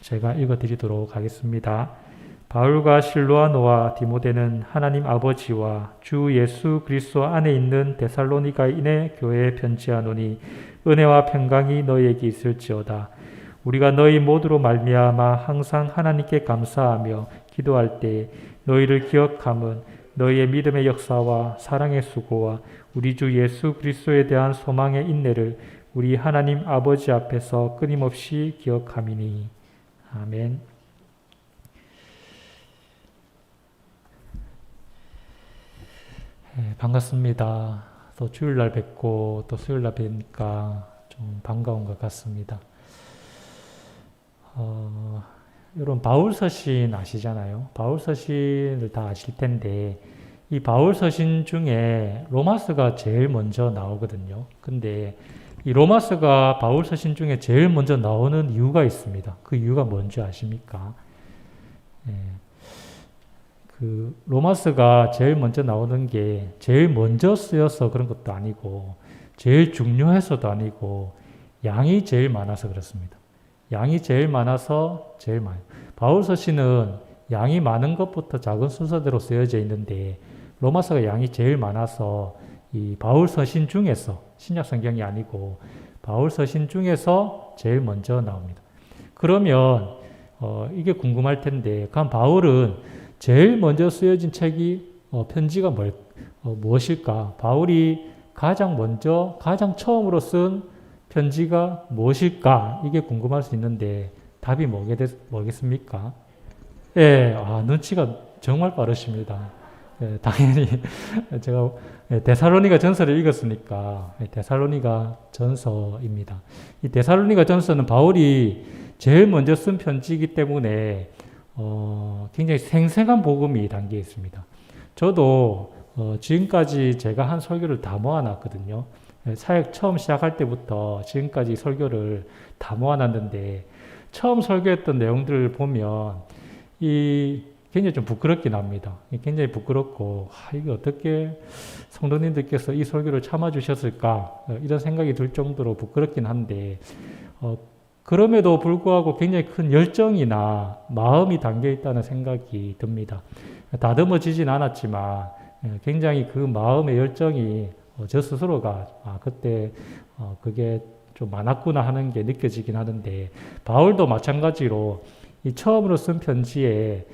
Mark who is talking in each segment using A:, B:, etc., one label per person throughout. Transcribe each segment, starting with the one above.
A: 제가 읽어드리도록 하겠습니다. 바울과 실로아노와 디모데는 하나님 아버지와 주 예수 그리스도 안에 있는 데살로니가인의 교회에 편지하노니 은혜와 평강이 너희에게 있을지어다. 우리가 너희 모두로 말미암아 항상 하나님께 감사하며 기도할 때 너희를 기억함은 너희의 믿음의 역사와 사랑의 수고와 우리 주 예수 그리스도에 대한 소망의 인내를 우리 하나님 아버지 앞에서 끊임없이 기억함이니. 아멘. 반갑습니다. 또 주일날 뵙고 또 수요일날 뵈니까 좀 반가운 것 같습니다. 여러분 바울 서신 아시잖아요. 바울 서신을 다 아실 텐데 이 바울 서신 중에 로마서가 제일 먼저 나오거든요. 근데 이 로마서가 바울 서신 중에 제일 먼저 나오는 이유가 있습니다. 그 이유가 뭔지 아십니까? 그 로마서가 제일 먼저 나오는 게 제일 먼저 쓰여서 그런 것도 아니고 제일 중요해서도 아니고 양이 제일 많아서 그렇습니다. 양이 제일 많아서 제일 많아요. 바울 서신은 양이 많은 것부터 작은 순서대로 쓰여져 있는데 로마서가 양이 제일 많아서 이 바울 서신 중에서 신약 성경이 아니고 바울 서신 중에서 제일 먼저 나옵니다. 그러면 이게 궁금할 텐데 그럼 바울은 제일 먼저 쓰여진 책이 편지가 무엇일까? 바울이 가장 먼저 가장 처음으로 쓴 편지가 무엇일까? 이게 궁금할 수 있는데 답이 뭐겠습니까? 예, 눈치가 정말 빠르십니다. 예, 당연히 제가 데살로니가 전서를 읽었으니까 데살로니가 전서입니다. 이 데살로니가 전서는 바울이 제일 먼저 쓴 편지이기 때문에 굉장히 생생한 복음이 담겨 있습니다. 저도 지금까지 제가 한 설교를 다 모아놨거든요. 사역 처음 시작할 때부터 지금까지 설교를 다 모아놨는데 처음 설교했던 내용들을 보면 굉장히 좀 부끄럽긴 합니다. 굉장히 부끄럽고 이게 어떻게 성도님들께서 이 설교를 참아주셨을까 이런 생각이 들 정도로 부끄럽긴 한데 그럼에도 불구하고 굉장히 큰 열정이나 마음이 담겨 있다는 생각이 듭니다. 다듬어지진 않았지만 굉장히 그 마음의 열정이 저 스스로가 그때 그게 좀 많았구나 하는 게 느껴지긴 하는데 바울도 마찬가지로 이 처음으로 쓴 편지에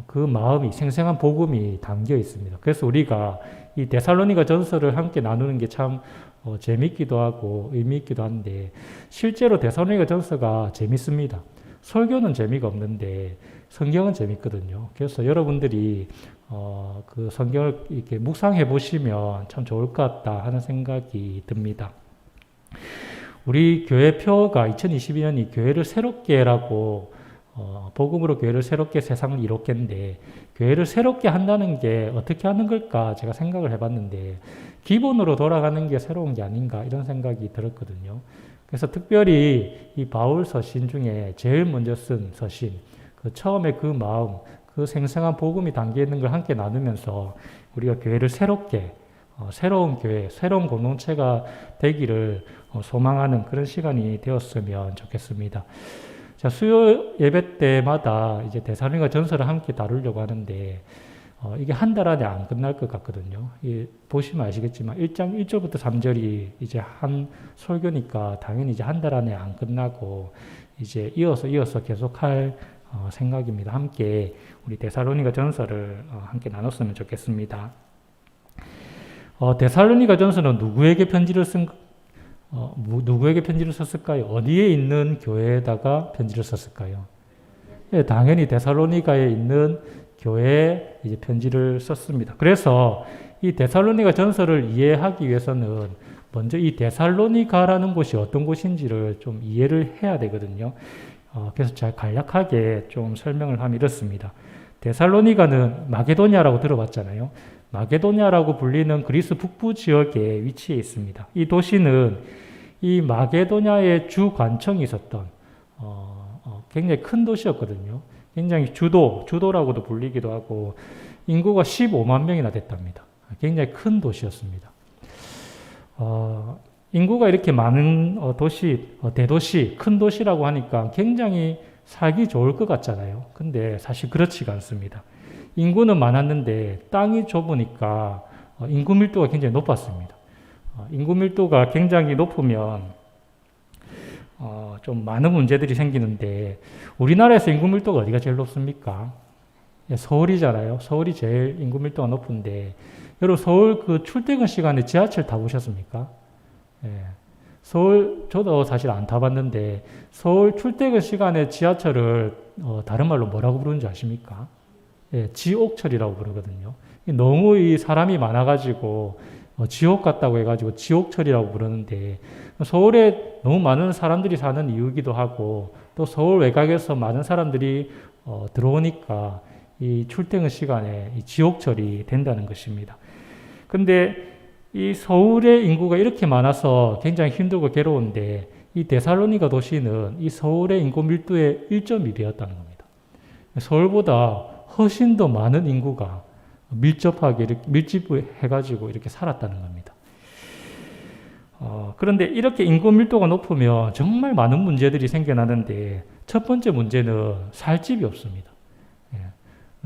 A: 그 마음이 생생한 복음이 담겨 있습니다. 그래서 우리가 이 데살로니가 전서를 함께 나누는 게 참 재밌기도 하고 의미 있기도 한데 실제로 데살로니가 전서가 재밌습니다. 설교는 재미가 없는데 성경은 재밌거든요. 그래서 여러분들이 그 성경을 이렇게 묵상해 보시면 참 좋을 것 같다 하는 생각이 듭니다. 우리 교회표가 2022년이 교회를 새롭게라고 복음으로 교회를 새롭게 세상을 이롭게인데 교회를 새롭게 한다는 게 어떻게 하는 걸까 제가 생각을 해봤는데 기본으로 돌아가는 게 새로운 게 아닌가 이런 생각이 들었거든요. 그래서 특별히 이 바울 서신 중에 제일 먼저 쓴 서신 그 처음에 그 마음 그 생생한 복음이 담겨 있는 걸 함께 나누면서 우리가 교회를 새롭게 새로운 교회, 새로운 공동체가 되기를 소망하는 그런 시간이 되었으면 좋겠습니다. 자, 수요 예배 때마다 이제 데살로니가 전서를 함께 다루려고 하는데 이게 한 달 안에 안 끝날 것 같거든요. 보시면 아시겠지만 1장 1절부터 3절이 이제 한 설교니까 당연히 이제 한 달 안에 안 끝나고 이제 이어서 계속할 생각입니다. 함께 우리 데살로니가 전서를 함께 나눴으면 좋겠습니다. 데살로니가 전서는 누구에게 편지를 썼을까요? 어디에 있는 교회에다가 편지를 썼을까요? 예, 당연히 데살로니가에 있는 교회에 이제 편지를 썼습니다. 그래서 이 데살로니가 전서를 이해하기 위해서는 먼저 이 데살로니가라는 곳이 어떤 곳인지를 좀 이해를 해야 되거든요. 그래서 제가 간략하게 좀 설명을 하면 이렇습니다. 데살로니가는 마게도냐라고 들어봤잖아요. 마게도냐라고 불리는 그리스 북부 지역에 위치해 있습니다. 이 도시는 이 마게도냐의 주 관청이 있었던 굉장히 큰 도시였거든요. 굉장히 주도라고도 불리기도 하고 인구가 15만 명이나 됐답니다. 굉장히 큰 도시였습니다. 인구가 이렇게 많은 도시, 대도시, 큰 도시라고 하니까 굉장히 살기 좋을 것 같잖아요. 근데 사실 그렇지가 않습니다. 인구는 많았는데 땅이 좁으니까 인구 밀도가 굉장히 높았습니다. 인구 밀도가 굉장히 높으면 좀 많은 문제들이 생기는데 우리나라에서 인구 밀도가 어디가 제일 높습니까? 서울이잖아요. 서울이 제일 인구 밀도가 높은데 여러분 서울 그 출퇴근 시간에 지하철 타보셨습니까? 예. 서울 저도 사실 안 타봤는데 서울 출퇴근 시간에 지하철을 다른 말로 뭐라고 부르는지 아십니까? 예, 지옥철이라고 부르거든요. 너무 이 사람이 많아가지고 지옥 같다고 해가지고 지옥철이라고 부르는데 서울에 너무 많은 사람들이 사는 이유이기도 하고 또 서울 외곽에서 많은 사람들이 들어오니까 이 출퇴근 시간에 이 지옥철이 된다는 것입니다. 근데 이 서울의 인구가 이렇게 많아서 굉장히 힘들고 괴로운데 이 데살로니가 도시는 이 서울의 인구 밀도의 1.1이었다는 겁니다. 서울보다 훨씬 더 많은 인구가 밀접하게 이렇게 밀집해가지고 이렇게 살았다는 겁니다. 그런데 이렇게 인구 밀도가 높으면 정말 많은 문제들이 생겨나는데 첫 번째 문제는 살 집이 없습니다.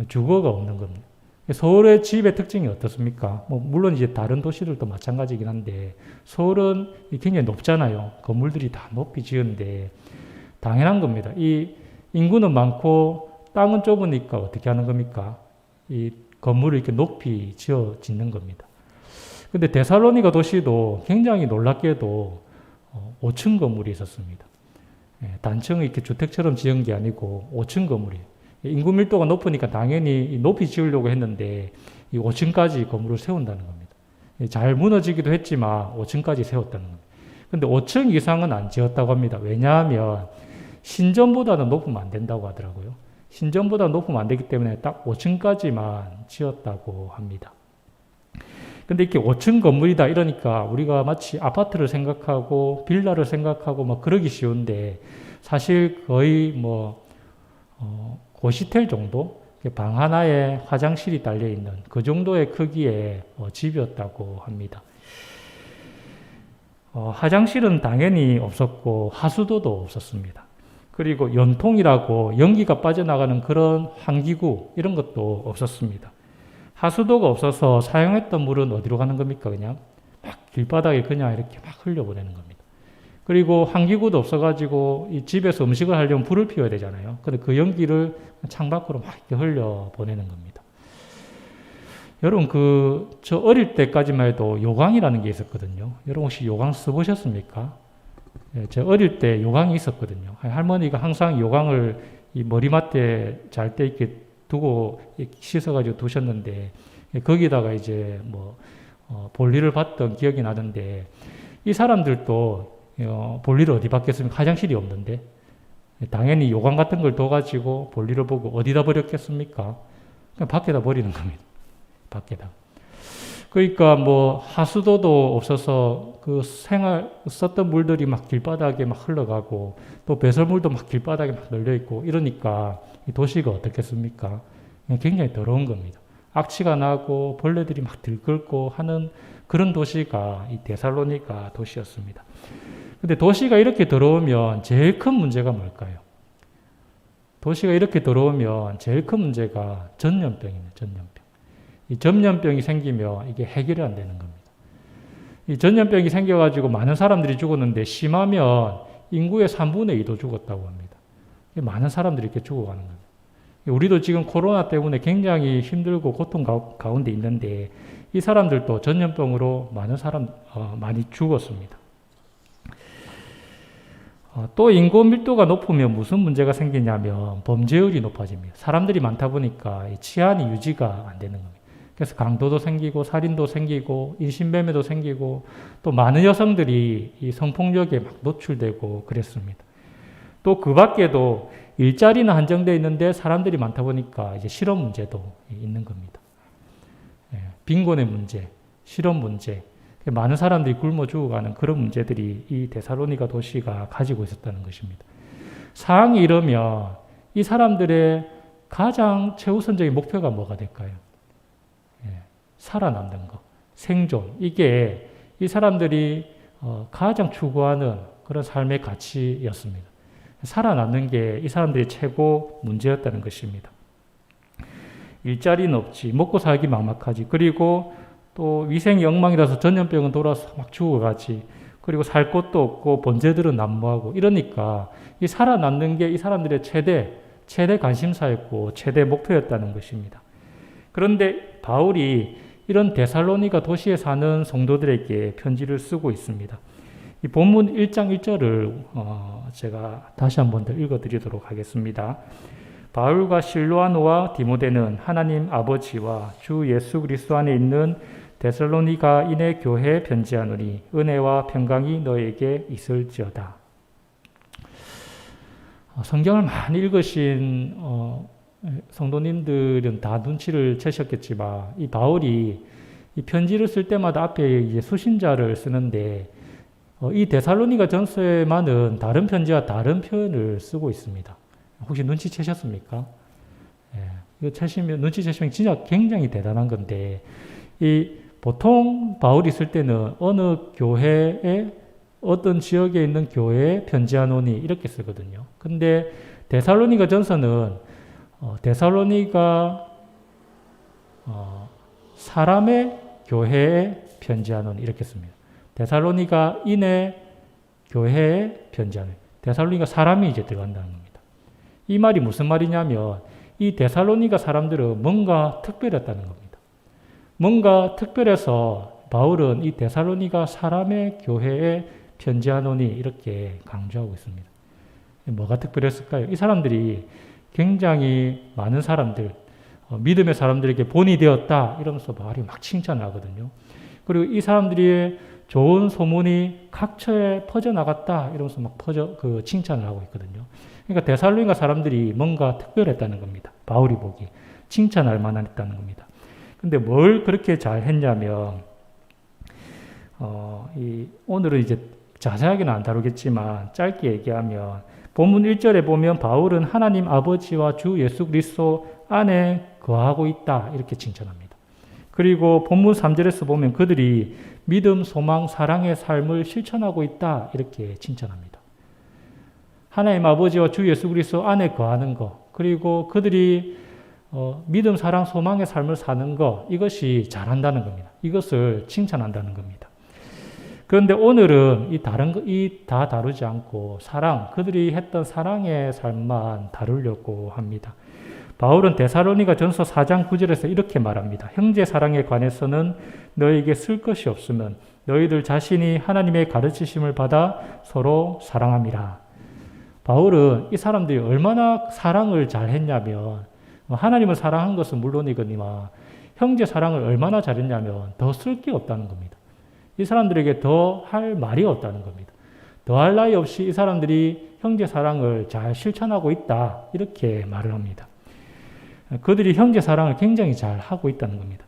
A: 주거가 없는 겁니다. 서울의 집의 특징이 어떻습니까? 물론 이제 다른 도시들도 마찬가지긴 한데 서울은 굉장히 높잖아요. 건물들이 다 높이 지은데 당연한 겁니다. 이 인구는 많고 땅은 좁으니까 어떻게 하는 겁니까? 이 건물을 이렇게 높이 짓는 겁니다. 근데 데살로니가 도시도 굉장히 놀랍게도 5층 건물이 있었습니다. 단층을 이렇게 주택처럼 지은 게 아니고 5층 건물이에요. 인구 밀도가 높으니까 당연히 높이 지으려고 했는데 이 5층까지 건물을 세운다는 겁니다. 잘 무너지기도 했지만 5층까지 세웠다는 겁니다. 근데 5층 이상은 안 지었다고 합니다. 왜냐하면 신전보다는 높으면 안 된다고 하더라고요. 신전보다 높으면 안 되기 때문에 딱 5층까지만 지었다고 합니다. 근데 이렇게 5층 건물이다 이러니까 우리가 마치 아파트를 생각하고 빌라를 생각하고 막 그러기 쉬운데 사실 거의 고시텔 정도? 방 하나에 화장실이 달려있는 그 정도의 크기의 집이었다고 합니다. 화장실은 당연히 없었고 하수도도 없었습니다. 그리고 연통이라고 연기가 빠져나가는 그런 환기구 이런 것도 없었습니다. 하수도가 없어서 사용했던 물은 어디로 가는 겁니까? 그냥 막 길바닥에 그냥 이렇게 막 흘려보내는 겁니다. 그리고 환기구도 없어가지고 이 집에서 음식을 하려면 불을 피워야 되잖아요. 근데 그 연기를 창밖으로 막 이렇게 흘려보내는 겁니다. 여러분 저 어릴 때까지만 해도 요강이라는 게 있었거든요. 여러분 혹시 요강 써보셨습니까? 예, 제 어릴 때 요강이 있었거든요. 할머니가 항상 요강을 이 머리맡에 잘 때 이렇게 두고 씻어가지고 두셨는데 거기다가 이제 볼일을 봤던 기억이 나는데 이 사람들도 볼일을 어디 받겠습니까? 화장실이 없는데 당연히 요강 같은 걸 둬가지고 볼일을 보고 어디다 버렸겠습니까? 그냥 밖에다 버리는 겁니다. 밖에다. 그러니까 하수도도 없어서 그 썼던 물들이 막 길바닥에 막 흘러가고 또 배설물도 막 길바닥에 막 널려있고 이러니까 이 도시가 어떻겠습니까? 굉장히 더러운 겁니다. 악취가 나고 벌레들이 막 들끓고 하는 그런 도시가 이 데살로니가 도시였습니다. 근데 도시가 이렇게 더러우면 제일 큰 문제가 뭘까요? 도시가 이렇게 더러우면 제일 큰 문제가 전염병입니다. 전염병. 이 전염병이 생기면 이게 해결이 안 되는 겁니다. 이 전염병이 생겨가지고 많은 사람들이 죽었는데 심하면 인구의 3분의 2도 죽었다고 합니다. 많은 사람들이 이렇게 죽어가는 겁니다. 우리도 지금 코로나 때문에 굉장히 힘들고 고통 가운데 있는데 이 사람들도 전염병으로 많이 죽었습니다. 또 인구 밀도가 높으면 무슨 문제가 생기냐면 범죄율이 높아집니다. 사람들이 많다 보니까 치안이 유지가 안 되는 겁니다. 그래서 강도도 생기고 살인도 생기고 인신매매도 생기고 또 많은 여성들이 이 성폭력에 막 노출되고 그랬습니다. 또 그 밖에도 일자리는 한정되어 있는데 사람들이 많다 보니까 이제 실업 문제도 있는 겁니다. 빈곤의 문제, 실업 문제, 많은 사람들이 굶어 죽어가는 그런 문제들이 이 데살로니가 도시가 가지고 있었다는 것입니다. 상황이 이러면 이 사람들의 가장 최우선적인 목표가 뭐가 될까요? 살아남는 것, 생존. 이게 이 사람들이 가장 추구하는 그런 삶의 가치였습니다. 살아남는 게 이 사람들의 최고 문제였다는 것입니다. 일자리는 없지, 먹고 살기 막막하지, 그리고 또 위생이 엉망이라서 전염병은 돌아서 막 죽어가지, 그리고 살 곳도 없고 번제들은 난무하고 이러니까 이 살아남는 게 이 사람들의 최대 관심사였고 최대 목표였다는 것입니다. 그런데 바울이 이런 데살로니가 도시에 사는 성도들에게 편지를 쓰고 있습니다. 이 본문 1장 1절을 제가 다시 한 번 더 읽어드리도록 하겠습니다. 바울과 실로아노와 디모데는 하나님 아버지와 주 예수 그리스도 안에 있는 데살로니가인의 교회에 편지하노니 은혜와 평강이 너에게 있을지어다. 성경을 많이 읽으신 성도님들은 다 눈치를 채셨겠지만 이 바울이 이 편지를 쓸 때마다 앞에 이제 수신자를 쓰는데 이 데살로니가 전서에만은 다른 편지와 다른 표현을 쓰고 있습니다. 혹시 눈치채셨습니까? 예, 이거 눈치채시면 진짜 굉장히 대단한 건데, 보통 바울이 쓸 때는 어느 교회에, 어떤 지역에 있는 교회에 편지하노니 이렇게 쓰거든요. 근데 데살로니가 전서는 데살로니가 사람의 교회에 편지하노니 이렇게 씁니다. 데살로니가 인의 교회에 편지하노니. 데살로니가 사람이 이제 들어간다는 겁니다. 이 말이 무슨 말이냐면 이 데살로니가 사람들은 뭔가 특별했다는 겁니다. 뭔가 특별해서 바울은 이 데살로니가 사람의 교회에 편지하노니 이렇게 강조하고 있습니다. 뭐가 특별했을까요? 이 사람들이 굉장히 많은 사람들, 믿음의 사람들에게 본이 되었다 이러면서 말이 막 칭찬하거든요. 그리고 이 사람들이 좋은 소문이 각처에 퍼져나갔다 이러면서 막 칭찬을 하고 있거든요. 그러니까 데살로니가 사람들이 뭔가 특별했다는 겁니다. 바울이 보기 칭찬할 만했다는 겁니다. 근데 뭘 그렇게 잘 했냐면 오늘은 이제 자세하게는 안 다루겠지만 짧게 얘기하면 본문 1절에 보면 바울은 하나님 아버지와 주 예수 그리스도 안에 거하고 있다 이렇게 칭찬합니다. 그리고 본문 3절에서 보면 그들이 믿음, 소망, 사랑의 삶을 실천하고 있다 이렇게 칭찬합니다. 하나님 아버지와 주 예수 그리스도 안에 거하는 것, 그리고 그들이 믿음, 사랑, 소망의 삶을 사는 것, 이것이 잘한다는 겁니다. 이것을 칭찬한다는 겁니다. 그런데 오늘은 다 다루지 않고 그들이 했던 사랑의 삶만 다루려고 합니다. 바울은 데살로니가 전서 4장 9절에서 이렇게 말합니다. 형제 사랑에 관해서는 너에게 쓸 것이 없으면 너희들 자신이 하나님의 가르치심을 받아 서로 사랑함이라. 바울은 이 사람들이 얼마나 사랑을 잘 했냐면 하나님을 사랑한 것은 물론이거니와 형제 사랑을 얼마나 잘했냐면 더 쓸 게 없다는 겁니다. 이 사람들에게 더 할 말이 없다는 겁니다. 더 할 나위 없이 이 사람들이 형제 사랑을 잘 실천하고 있다 이렇게 말을 합니다. 그들이 형제 사랑을 굉장히 잘 하고 있다는 겁니다.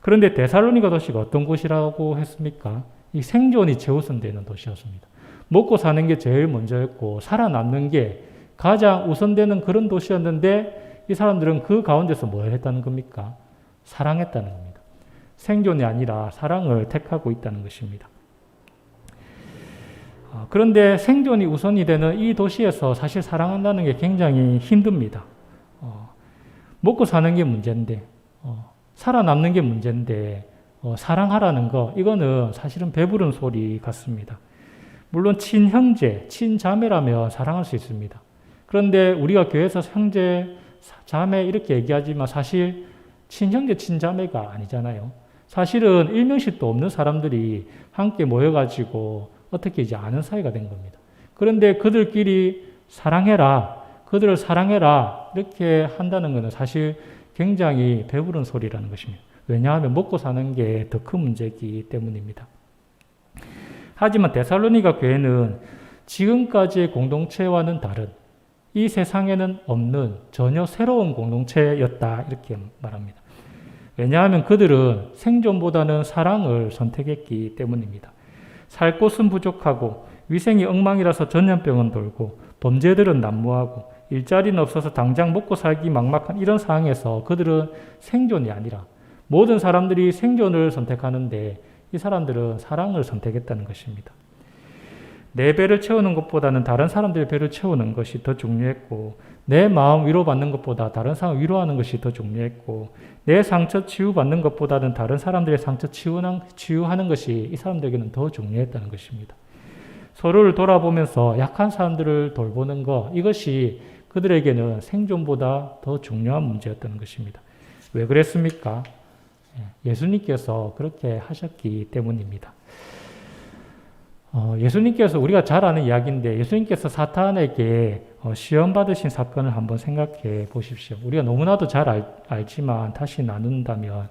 A: 그런데 데살로니가 도시가 어떤 곳이라고 했습니까? 이 생존이 최우선되는 도시였습니다. 먹고 사는 게 제일 먼저였고 살아남는 게 가장 우선되는 그런 도시였는데 이 사람들은 그 가운데서 뭘 했다는 겁니까? 사랑했다는 겁니다. 생존이 아니라 사랑을 택하고 있다는 것입니다. 그런데 생존이 우선이 되는 이 도시에서 사실 사랑한다는 게 굉장히 힘듭니다. 먹고 사는 게 문제인데, 살아남는 게 문제인데, 사랑하라는 거, 이거는 사실은 배부른 소리 같습니다. 물론 친형제, 친자매라면 사랑할 수 있습니다. 그런데 우리가 교회에서 형제, 자매 이렇게 얘기하지만 사실 친형제, 친자매가 아니잖아요. 사실은 일명씩도 없는 사람들이 함께 모여가지고 어떻게 이제 아는 사이가 된 겁니다. 그런데 그들끼리 사랑해라, 그들을 사랑해라 이렇게 한다는 것은 사실 굉장히 배부른 소리라는 것입니다. 왜냐하면 먹고 사는 게 더 큰 문제이기 때문입니다. 하지만 데살로니가 교회는 지금까지의 공동체와는 다른 이 세상에는 없는 전혀 새로운 공동체였다 이렇게 말합니다. 왜냐하면 그들은 생존보다는 사랑을 선택했기 때문입니다. 살 곳은 부족하고 위생이 엉망이라서 전염병은 돌고 범죄들은 난무하고 일자리는 없어서 당장 먹고 살기 막막한 이런 상황에서 그들은 생존이 아니라 모든 사람들이 생존을 선택하는데 이 사람들은 사랑을 선택했다는 것입니다. 내 배를 채우는 것보다는 다른 사람들의 배를 채우는 것이 더 중요했고, 내 마음 위로받는 것보다 다른 사람 위로하는 것이 더 중요했고, 내 상처 치유받는 것보다는 다른 사람들의 상처 치유하는 것이 이 사람들에게는 더 중요했다는 것입니다. 서로를 돌아보면서 약한 사람들을 돌보는 것, 이것이 그들에게는 생존보다 더 중요한 문제였다는 것입니다. 왜 그랬습니까? 예수님께서 그렇게 하셨기 때문입니다. 예수님께서 우리가 잘 아는 이야기인데, 예수님께서 사탄에게 시험 받으신 사건을 한번 생각해 보십시오. 우리가 너무나도 잘 알지만 다시 나눈다면,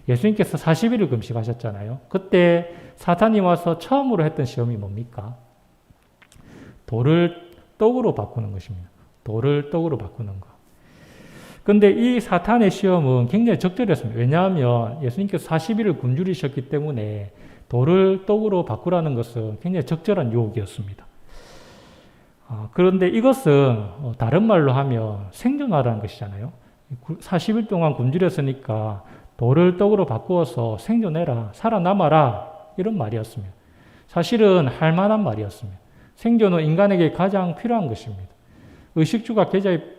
A: 예수님께서 40일을 금식하셨잖아요. 그때 사탄이 와서 처음으로 했던 시험이 뭡니까? 돌을 떡으로 바꾸는 것입니다. 돌을 떡으로 바꾸는 것. 근데 이 사탄의 시험은 굉장히 적절했습니다. 왜냐하면 예수님께서 40일을 굶주리셨기 때문에 돌을 떡으로 바꾸라는 것은 굉장히 적절한 유혹이었습니다. 그런데 이것은 다른 말로 하면 생존하라는 것이잖아요. 40일 동안 굶주렸으니까 돌을 떡으로 바꾸어서 생존해라, 살아남아라, 이런 말이었습니다. 사실은 할 만한 말이었습니다. 생존은 인간에게 가장 필요한 것입니다. 의식주가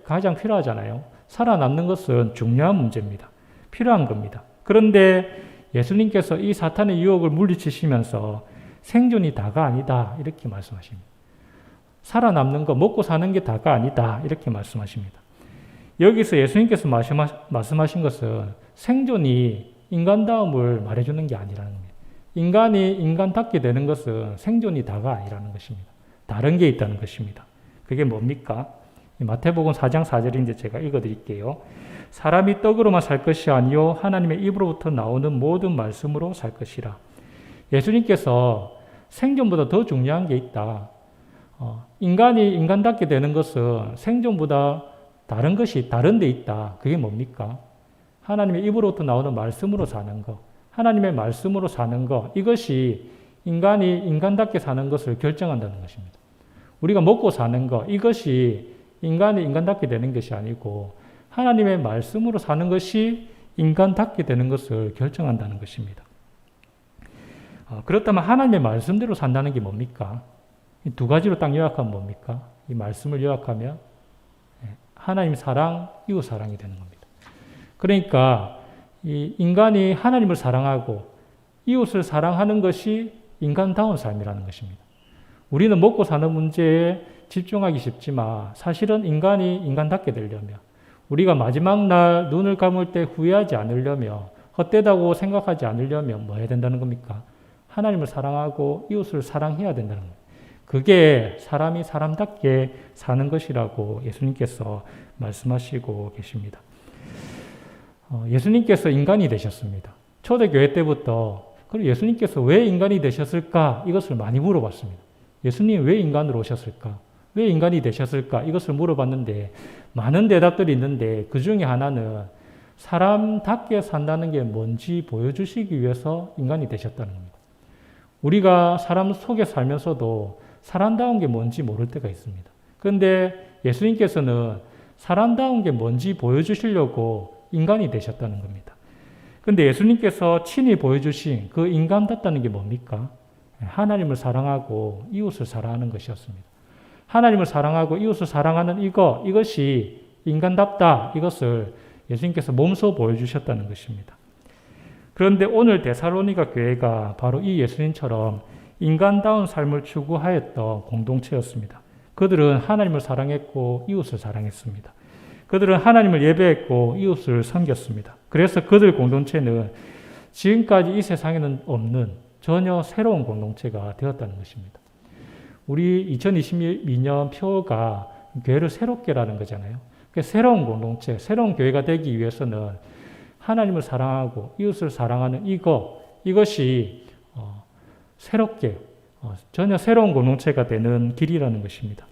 A: 가장 필요하잖아요. 살아남는 것은 중요한 문제입니다. 필요한 겁니다. 그런데 예수님께서 이 사탄의 유혹을 물리치시면서 생존이 다가 아니다, 이렇게 말씀하십니다. 살아남는 거, 먹고 사는 게 다가 아니다, 이렇게 말씀하십니다. 여기서 예수님께서 말씀하신 것은 생존이 인간다움을 말해주는 게 아니라는 겁니다. 인간이 인간답게 되는 것은 생존이 다가 아니라는 것입니다. 다른 게 있다는 것입니다. 그게 뭡니까? 마태복음 4장 4절인데 제가 읽어드릴게요. 사람이 떡으로만 살 것이 아니요 하나님의 입으로부터 나오는 모든 말씀으로 살 것이라. 예수님께서 생존보다 더 중요한 게 있다. 인간이 인간답게 되는 것은 생존보다 다른 것이 다른 데 있다. 그게 뭡니까? 하나님의 입으로부터 나오는 말씀으로 사는 것. 하나님의 말씀으로 사는 것. 이것이 인간이 인간답게 사는 것을 결정한다는 것입니다. 우리가 먹고 사는 것. 이것이 인간이 인간답게 되는 것이 아니고 하나님의 말씀으로 사는 것이 인간답게 되는 것을 결정한다는 것입니다. 그렇다면 하나님의 말씀대로 산다는 게 뭡니까? 이 두 가지로 딱 요약하면 뭡니까? 이 말씀을 요약하면 하나님 사랑, 이웃 사랑이 되는 겁니다. 그러니까 이 인간이 하나님을 사랑하고 이웃을 사랑하는 것이 인간다운 삶이라는 것입니다. 우리는 먹고 사는 문제에 집중하기 쉽지만 사실은 인간이 인간답게 되려면, 우리가 마지막 날 눈을 감을 때 후회하지 않으려면, 헛되다고 생각하지 않으려면 뭐 해야 된다는 겁니까? 하나님을 사랑하고 이웃을 사랑해야 된다는 겁니다. 그게 사람이 사람답게 사는 것이라고 예수님께서 말씀하시고 계십니다. 예수님께서 인간이 되셨습니다. 초대교회 때부터 그럼 예수님께서 왜 인간이 되셨을까? 이것을 많이 물어봤습니다. 예수님 왜 인간으로 오셨을까? 왜 인간이 되셨을까? 이것을 물어봤는데 많은 대답들이 있는데 그 중에 하나는 사람답게 산다는 게 뭔지 보여주시기 위해서 인간이 되셨다는 겁니다. 우리가 사람 속에 살면서도 사람다운 게 뭔지 모를 때가 있습니다. 그런데 예수님께서는 사람다운 게 뭔지 보여주시려고 인간이 되셨다는 겁니다. 그런데 예수님께서 친히 보여주신 그 인간답다는 게 뭡니까? 하나님을 사랑하고 이웃을 사랑하는 것이었습니다. 하나님을 사랑하고 이웃을 사랑하는 이것이 인간답다. 이것을 예수님께서 몸소 보여주셨다는 것입니다. 그런데 오늘 데살로니가 교회가 바로 이 예수님처럼 인간다운 삶을 추구하였던 공동체였습니다. 그들은 하나님을 사랑했고 이웃을 사랑했습니다. 그들은 하나님을 예배했고 이웃을 섬겼습니다. 그래서 그들 공동체는 지금까지 이 세상에는 없는 전혀 새로운 공동체가 되었다는 것입니다. 우리 2022년 표가 교회를 새롭게라는 거잖아요. 새로운 공동체, 새로운 교회가 되기 위해서는 하나님을 사랑하고 이웃을 사랑하는 이것이 새롭게 전혀 새로운 공동체가 되는 길이라는 것입니다.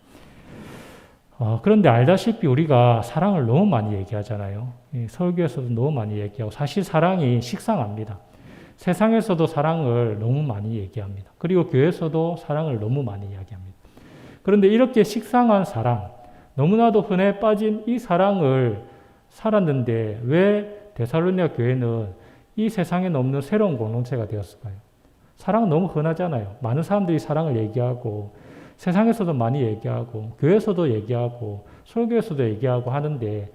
A: 그런데 알다시피 우리가 사랑을 너무 많이 얘기하잖아요. 설교에서도 너무 많이 얘기하고 사실 사랑이 식상합니다. 세상에서도 사랑을 너무 많이 얘기합니다. 그리고 교회에서도 사랑을 너무 많이 이야기합니다. 그런데 이렇게 식상한 사랑, 너무나도 흔해 빠진 이 사랑을 살았는데 왜 데살로니가 교회는 이 세상에 없는 새로운 공동체가 되었을까요? 사랑은 너무 흔하잖아요. 많은 사람들이 사랑을 얘기하고 세상에서도 많이 얘기하고 교회에서도 얘기하고 설교에서도 얘기하고 하는데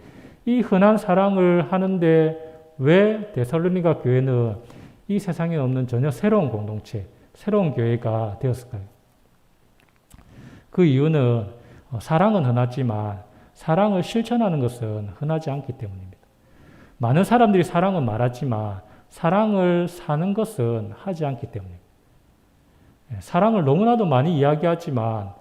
A: 이 흔한 사랑을 하는데 왜 데살로니가 교회는 이 세상에 없는 전혀 새로운 공동체, 새로운 교회가 되었을까요? 그 이유는 사랑은 흔하지만 사랑을 실천하는 것은 흔하지 않기 때문입니다. 많은 사람들이 사랑은 말하지만 사랑을 사는 것은 하지 않기 때문입니다. 사랑을 너무나도 많이 이야기하지만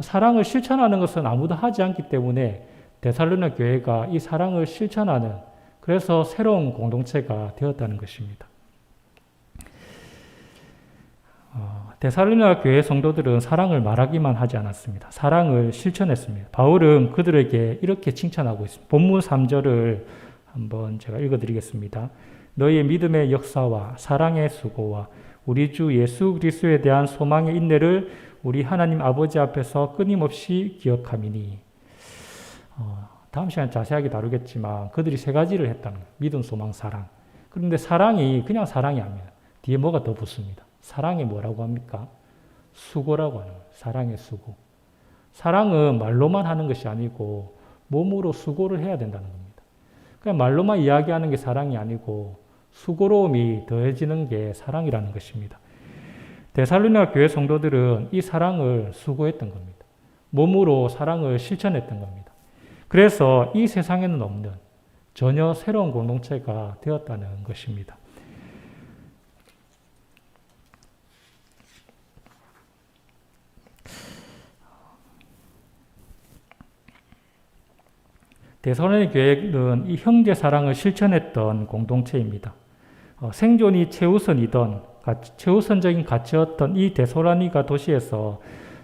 A: 사랑을 실천하는 것은 아무도 하지 않기 때문에 데살로니가 교회가 이 사랑을 실천하는 그래서 새로운 공동체가 되었다는 것입니다. 데살로니가 교회 성도들은 사랑을 말하기만 하지 않았습니다. 사랑을 실천했습니다. 바울은 그들에게 이렇게 칭찬하고 있습니다. 본문 3절을 한번 제가 읽어드리겠습니다. 너희의 믿음의 역사와 사랑의 수고와 우리 주 예수 그리스도에 대한 소망의 인내를 우리 하나님 아버지 앞에서 끊임없이 기억함이니. 다음 시간에 자세하게 다루겠지만 그들이 세 가지를 했다는 거예요. 믿음, 소망, 사랑. 그런데 사랑이 그냥 사랑이 아닙니다. 뒤에 뭐가 더 붙습니다. 사랑이 뭐라고 합니까? 수고라고 하는 거예요. 사랑의 수고. 사랑은 말로만 하는 것이 아니고 몸으로 수고를 해야 된다는 겁니다. 그냥 말로만 이야기하는 게 사랑이 아니고 수고로움이 더해지는 게 사랑이라는 것입니다. 데살로니가 교회 성도들은 이 사랑을 수고했던 겁니다. 몸으로 사랑을 실천했던 겁니다. 그래서 이 세상에는 없는 전혀 새로운 공동체가 되었다는 것입니다. 데살로니가 교회는 이 형제 사랑을 실천했던 공동체입니다. 생존이 최우선적인 가치였던 이 데살로니가 도시에서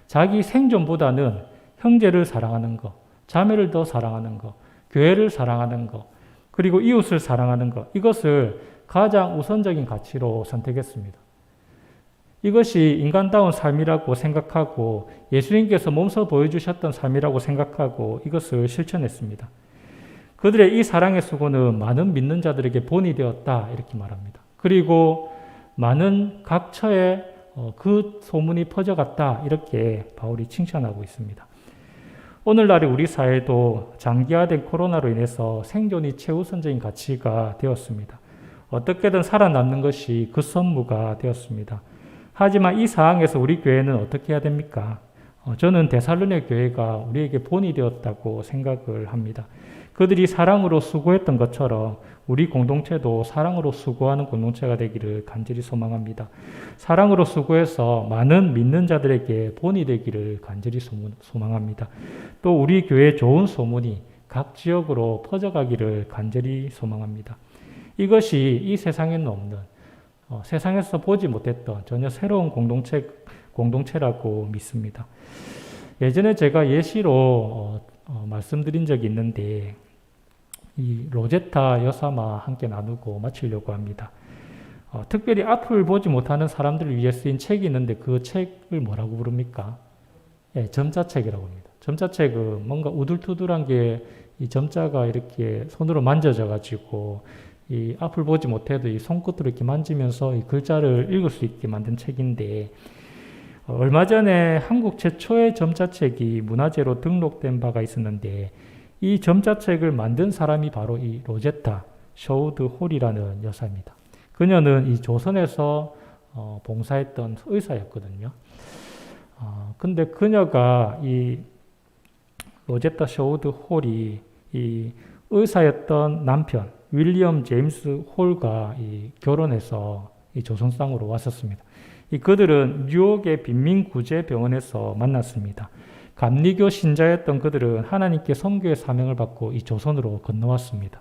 A: 자기 생존보다는 형제를 사랑하는 것, 자매를 더 사랑하는 것, 교회를 사랑하는 것, 그리고 이웃을 사랑하는 것, 이것을 가장 우선적인 가치로 선택했습니다. 이것이 인간다운 삶이라고 생각하고 예수님께서 몸소 보여주셨던 삶이라고 생각하고 이것을 실천했습니다. 그들의 이 사랑의 수고는 많은 믿는 자들에게 본이 되었다 이렇게 말합니다. 그리고 많은 각처에 그 소문이 퍼져갔다 이렇게 바울이 칭찬하고 있습니다. 오늘날의 우리 사회도 장기화된 코로나로 인해서 생존이 최우선적인 가치가 되었습니다. 어떻게든 살아남는 것이 그 선무가 되었습니다. 하지만 이 상황에서 우리 교회는 어떻게 해야 됩니까? 저는 데살로니가 교회가 우리에게 본이 되었다고 생각을 합니다. 그들이 사랑으로 수고했던 것처럼 우리 공동체도 사랑으로 수고하는 공동체가 되기를 간절히 소망합니다. 사랑으로 수고해서 많은 믿는 자들에게 본이 되기를 간절히 소망합니다. 또 우리 교회의 좋은 소문이 각 지역으로 퍼져가기를 간절히 소망합니다. 이것이 이 세상에는 없는 세상에서 보지 못했던 전혀 새로운 공동체라고 믿습니다. 예전에 제가 예시로 말씀드린 적이 있는데 이 로제타 여사와 함께 나누고 마치려고 합니다. 특별히 앞을 보지 못하는 사람들을 위해 쓰인 책이 있는데 그 책을 뭐라고 부릅니까? 점자책이라고 합니다. 점자책은 뭔가 우둘투둘한 게 이 점자가 이렇게 손으로 만져져 가지고 이 앞을 보지 못해도 이 손끝으로 이렇게 만지면서 이 글자를 읽을 수 있게 만든 책인데 얼마 전에 한국 최초의 점자책이 문화재로 등록된 바가 있었는데 이 점자책을 만든 사람이 바로 이 로제타 셔우드 홀이라는 여사입니다. 그녀는 이 조선에서 봉사했던 의사였거든요. 근데 그녀가 이 로제타 셔우드 홀이 이 의사였던 남편 윌리엄 제임스 홀과 결혼해서 이 조선 땅으로 왔었습니다. 그들은 뉴욕의 빈민구제병원에서 만났습니다. 감리교 신자였던 그들은 하나님께 선교의 사명을 받고 이 조선으로 건너왔습니다.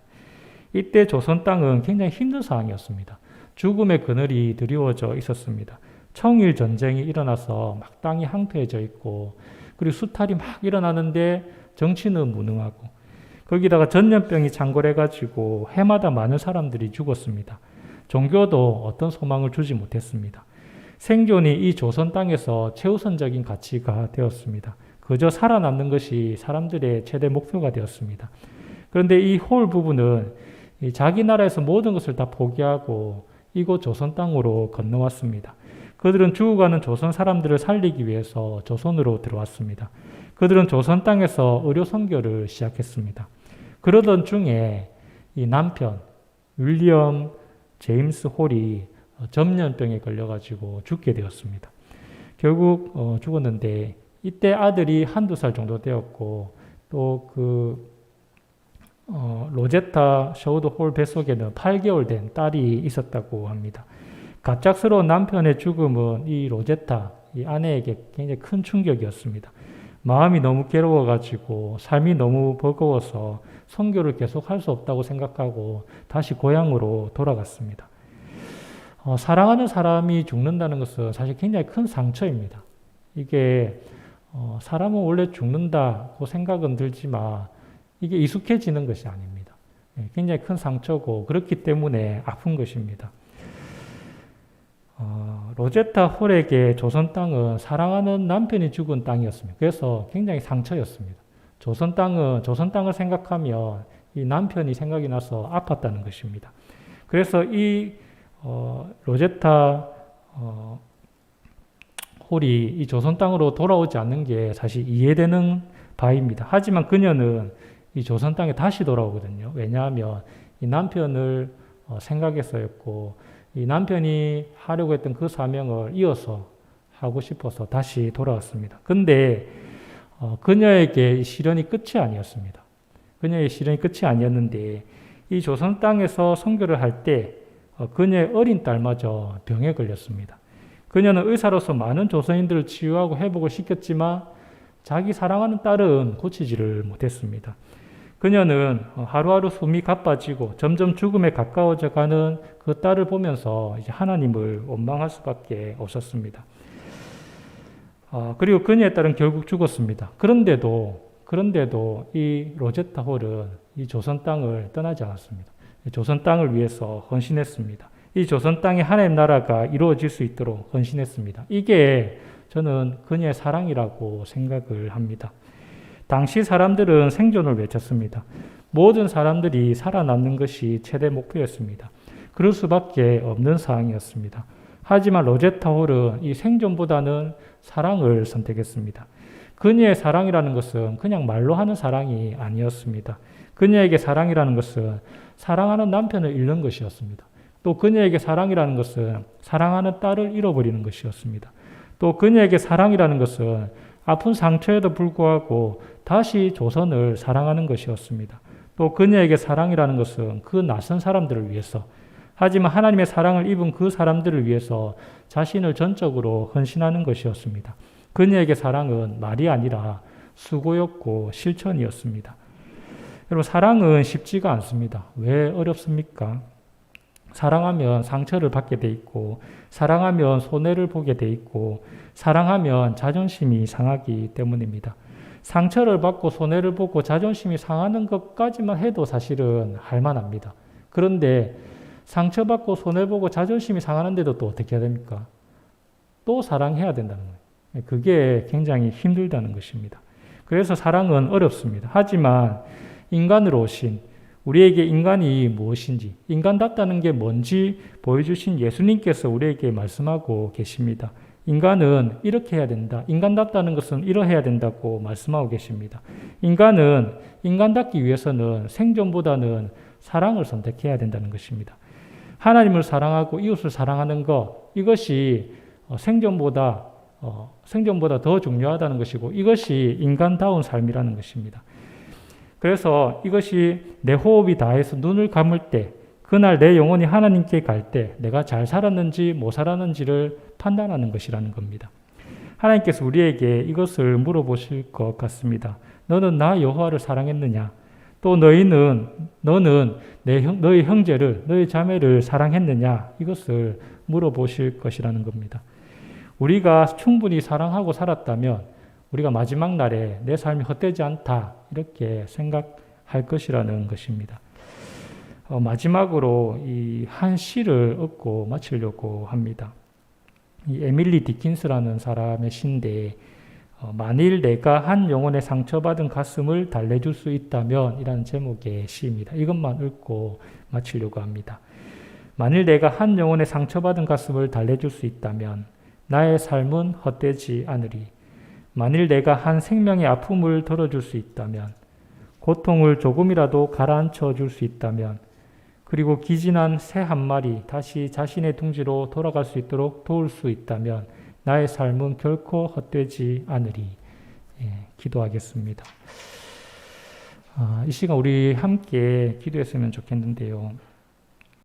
A: 이때 조선 땅은 굉장히 힘든 상황이었습니다. 죽음의 그늘이 드리워져 있었습니다. 청일 전쟁이 일어나서 막 땅이 황폐해져 있고 그리고 수탈이 막 일어나는데 정치는 무능하고 거기다가 전염병이 창궐해가지고 해마다 많은 사람들이 죽었습니다. 종교도 어떤 소망을 주지 못했습니다. 생존이 이 조선 땅에서 최우선적인 가치가 되었습니다. 그저 살아남는 것이 사람들의 최대 목표가 되었습니다. 그런데 이 홀 부부는 자기 나라에서 모든 것을 다 포기하고 이곳 조선 땅으로 건너왔습니다. 그들은 죽어가는 조선 사람들을 살리기 위해서 조선으로 들어왔습니다. 그들은 조선 땅에서 의료 선교를 시작했습니다. 그러던 중에 이 남편 윌리엄 제임스 홀이 전염병에 걸려가지고 죽게 되었습니다. 결국 죽었는데 이때 아들이 한두 살 정도 되었고 또 로제타 셔우드 홀 뱃속에는 8개월 된 딸이 있었다고 합니다. 갑작스러운 남편의 죽음은 이 로제타, 이 아내에게 굉장히 큰 충격이었습니다. 마음이 너무 괴로워가지고 삶이 너무 버거워서 선교를 계속 할 수 없다고 생각하고 다시 고향으로 돌아갔습니다. 사랑하는 사람이 죽는다는 것은 사실 굉장히 큰 상처입니다. 이게 사람은 원래 죽는다고 생각은 들지만 이게 익숙해지는 것이 아닙니다. 굉장히 큰 상처고 그렇기 때문에 아픈 것입니다. 로제타 홀에게 조선 땅은 사랑하는 남편이 죽은 땅이었습니다. 그래서 굉장히 상처였습니다. 조선 땅을 생각하면 이 남편이 생각이 나서 아팠다는 것입니다. 그래서 이 로제타 홀이 이 조선 땅으로 돌아오지 않는 게 사실 이해되는 바입니다. 하지만 그녀는 이 조선 땅에 다시 돌아오거든요. 왜냐하면 이 남편을 생각해서였고 이 남편이 하려고 했던 그 사명을 이어서 하고 싶어서 다시 돌아왔습니다. 근데 그녀에게 시련이 끝이 아니었습니다. 그녀의 시련이 끝이 아니었는데 이 조선 땅에서 선교를 할 때 그녀의 어린 딸마저 병에 걸렸습니다. 그녀는 의사로서 많은 조선인들을 치유하고 회복을 시켰지만 자기 사랑하는 딸은 고치지를 못했습니다. 그녀는 하루하루 숨이 가빠지고 점점 죽음에 가까워져 가는 그 딸을 보면서 이제 하나님을 원망할 수밖에 없었습니다. 그리고 그녀의 딸은 결국 죽었습니다. 그런데도 이 로제타 홀은 이 조선 땅을 떠나지 않았습니다. 조선 땅을 위해서 헌신했습니다. 이 조선 땅에 하나님 나라가 이루어질 수 있도록 헌신했습니다. 이게 저는 그녀의 사랑이라고 생각을 합니다. 당시 사람들은 생존을 외쳤습니다. 모든 사람들이 살아남는 것이 최대 목표였습니다. 그럴 수밖에 없는 상황이었습니다. 하지만 로제타 홀은 이 생존보다는 사랑을 선택했습니다. 그녀의 사랑이라는 것은 그냥 말로 하는 사랑이 아니었습니다. 그녀에게 사랑이라는 것은 사랑하는 남편을 잃는 것이었습니다. 또 그녀에게 사랑이라는 것은 사랑하는 딸을 잃어버리는 것이었습니다. 또 그녀에게 사랑이라는 것은 아픈 상처에도 불구하고 다시 조선을 사랑하는 것이었습니다. 또 그녀에게 사랑이라는 것은 그 낯선 사람들을 위해서, 하지만 하나님의 사랑을 입은 그 사람들을 위해서 자신을 전적으로 헌신하는 것이었습니다. 그녀에게 사랑은 말이 아니라 수고였고 실천이었습니다. 여러분, 사랑은 쉽지가 않습니다. 왜 어렵습니까? 사랑하면 상처를 받게 돼 있고, 사랑하면 손해를 보게 돼 있고, 사랑하면 자존심이 상하기 때문입니다. 상처를 받고 손해를 보고 자존심이 상하는 것까지만 해도 사실은 할만합니다. 그런데 상처받고 손해보고 자존심이 상하는데도 또 어떻게 해야 됩니까? 또 사랑해야 된다는 거예요. 그게 굉장히 힘들다는 것입니다. 그래서 사랑은 어렵습니다. 하지만 인간으로 오신, 우리에게 인간이 무엇인지, 인간답다는 게 뭔지 보여주신 예수님께서 우리에게 말씀하고 계십니다. 인간은 이렇게 해야 된다. 인간답다는 것은 이러해야 된다고 말씀하고 계십니다. 인간은 인간답기 위해서는 생존보다는 사랑을 선택해야 된다는 것입니다. 하나님을 사랑하고 이웃을 사랑하는 것, 이것이 생존보다 더 중요하다는 것이고, 이것이 인간다운 삶이라는 것입니다. 그래서 이것이 내 호흡이 다해서 눈을 감을 때, 그날 내 영혼이 하나님께 갈 때 내가 잘 살았는지 못 살았는지를 판단하는 것이라는 겁니다. 하나님께서 우리에게 이것을 물어보실 것 같습니다. 너는 나 여호와를 사랑했느냐? 또 너는 너희 형제를, 너희 자매를 사랑했느냐? 이것을 물어보실 것이라는 겁니다. 우리가 충분히 사랑하고 살았다면 우리가 마지막 날에 내 삶이 헛되지 않다, 이렇게 생각할 것이라는 것입니다. 마지막으로 이 한 시를 얻고 마치려고 합니다. 이 에밀리 디킨스라는 사람의 시인데, 만일 내가 한 영혼의 상처받은 가슴을 달래줄 수 있다면, 이라는 제목의 시입니다. 이것만 읽고 마치려고 합니다. 만일 내가 한 영혼의 상처받은 가슴을 달래줄 수 있다면, 나의 삶은 헛되지 않으리. 만일 내가 한 생명의 아픔을 덜어줄 수 있다면, 고통을 조금이라도 가라앉혀 줄 수 있다면, 그리고 기진한 새 한 마리 다시 자신의 둥지로 돌아갈 수 있도록 도울 수 있다면 나의 삶은 결코 헛되지 않으리. 기도하겠습니다. 이 시간 우리 함께 기도했으면 좋겠는데요.